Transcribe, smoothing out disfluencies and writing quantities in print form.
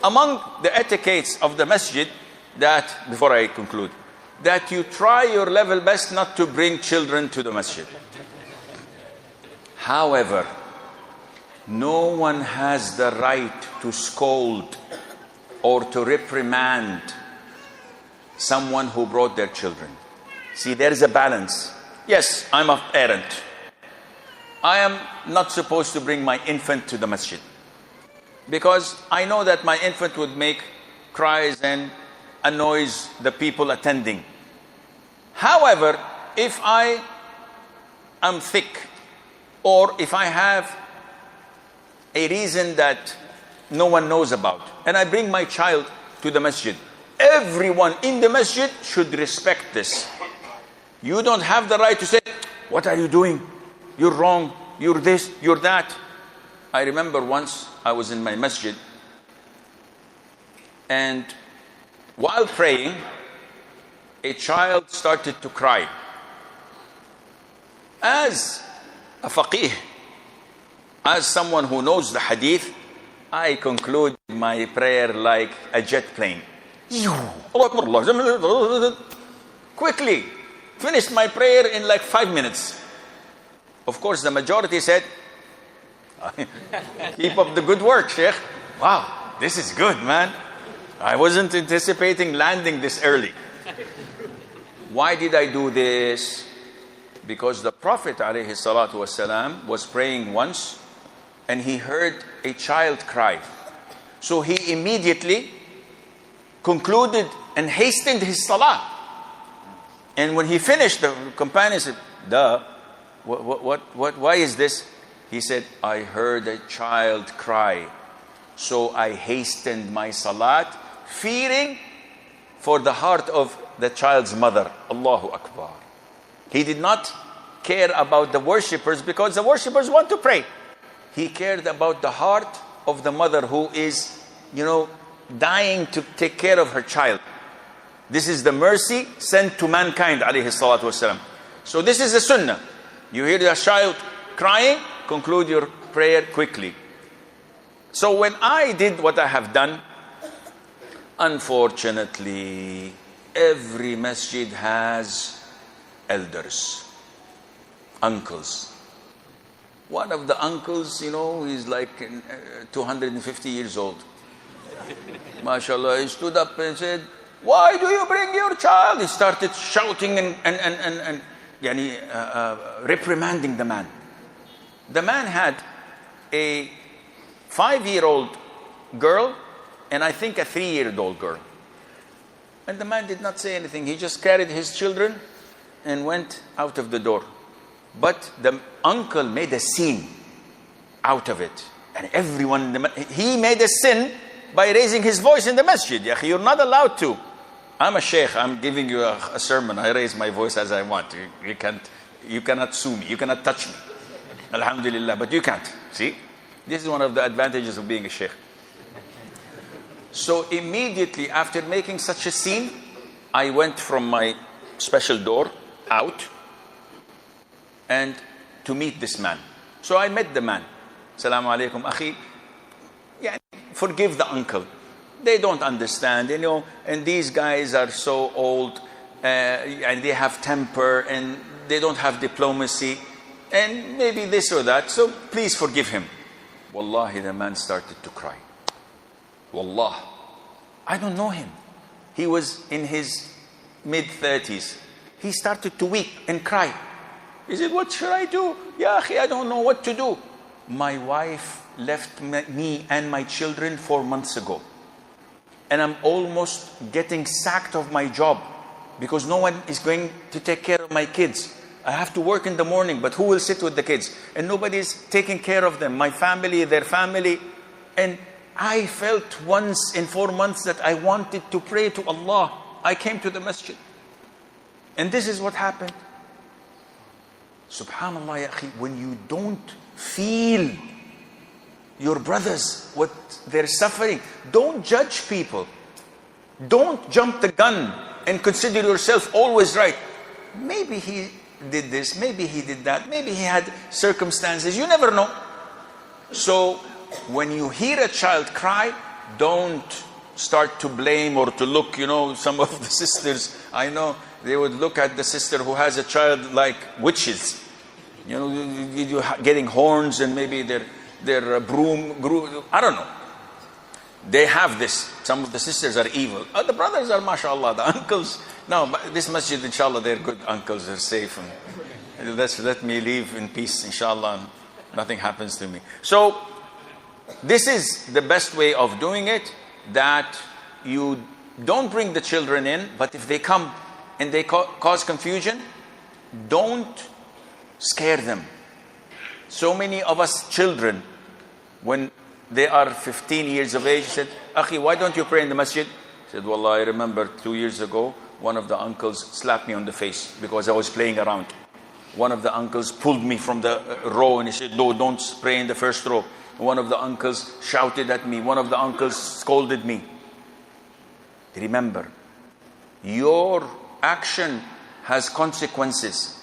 Among the etiquettes of the masjid, that, before I conclude, that you try your level best not to bring children to the masjid. However, no one has the right to scold or to reprimand someone who brought their children. See, there is a balance. Yes, I'm a parent. I am not supposed to bring my infant to the masjid, because I know that my infant would make cries and annoys the people attending. However, if I am thick, or if I have a reason that no one knows about, and I bring my child to the masjid, everyone in the masjid should respect this. You don't have the right to say, what are you doing? You're wrong, you're this, you're that. I remember once I was in my masjid, and while praying, a child started to cry. As a faqih, as someone who knows the hadith, I conclude my prayer like a jet plane. Quickly, finished my prayer in like 5 minutes. Of course, the majority said, keep up the good work, Sheikh. Wow, this is good, man. I wasn't anticipating landing this early. Why did I do this? Because the Prophet ﷺ was praying once and he heard a child cry. So he immediately concluded and hastened his salah. And when he finished, the companion said, why is this? He said, I heard a child cry, so I hastened my salat, fearing for the heart of the child's mother. Allahu Akbar. He did not care about the worshippers, because the worshippers want to pray. He cared about the heart of the mother who is, dying to take care of her child. This is the mercy sent to mankind, alayhi salatu wasalam. So this is the sunnah. You hear the child crying, conclude your prayer quickly. So when I did what I have done, unfortunately, every masjid has elders, uncles. One of the uncles, he's like 250 years old. MashaAllah, he stood up and said, why do you bring your child? He started shouting and reprimanding the man. The man had a 5-year-old girl and I think a 3-year-old girl. And the man did not say anything. He just carried his children and went out of the door. But the uncle made a scene out of it. And everyone, he made a sin by raising his voice in the masjid. You're not allowed to. I'm a sheikh, I'm giving you a sermon. I raise my voice as I want. You cannot sue me. You cannot touch me. Alhamdulillah, but you can't. See? This is one of the advantages of being a sheikh. So immediately after making such a scene, I went from my special door out and to meet this man. So I met the man. Assalamu alaikum, akhi. Forgive the uncle. They don't understand, and these guys are so old, and they have temper, and they don't have diplomacy, and maybe this or that, so please forgive him. Wallahi, the man started to cry. Wallah, I don't know him. He was in his mid-30s. He started to weep and cry. He said, what should I do? Ya akhi, I don't know what to do. My wife left me and my children 4 months ago. And I'm almost getting sacked of my job because no one is going to take care of my kids. I have to work in the morning, but who will sit with the kids? And nobody is taking care of them. My family, their family. And I felt once in 4 months that I wanted to pray to Allah. I came to the masjid. And this is what happened. Subhanallah, ya akhi, when you don't feel your brothers, what they're suffering, don't judge people. Don't jump the gun and consider yourself always right. Maybe he did this, maybe he did that, maybe he had circumstances, you never know. So when you hear a child cry, don't start to blame or to look, some of the sisters, I know, they would look at the sister who has a child like witches. You getting horns and maybe their broom, I don't know. They have this. Some of the sisters are evil. The brothers are, mashallah, the uncles. No, but this masjid, inshallah, they're good uncles, they're safe. And let me leave in peace, inshallah. Nothing happens to me. So, this is the best way of doing it, that you don't bring the children in, but if they come and they cause confusion, don't scare them. So many of us children, when they are 15 years of age, said, Akhi, why don't you pray in the masjid? I said, Wallah, I remember 2 years ago, one of the uncles slapped me on the face because I was playing around. One of the uncles pulled me from the row and he said, no, don't pray in the first row. One of the uncles shouted at me. One of the uncles scolded me. Remember, your action has consequences.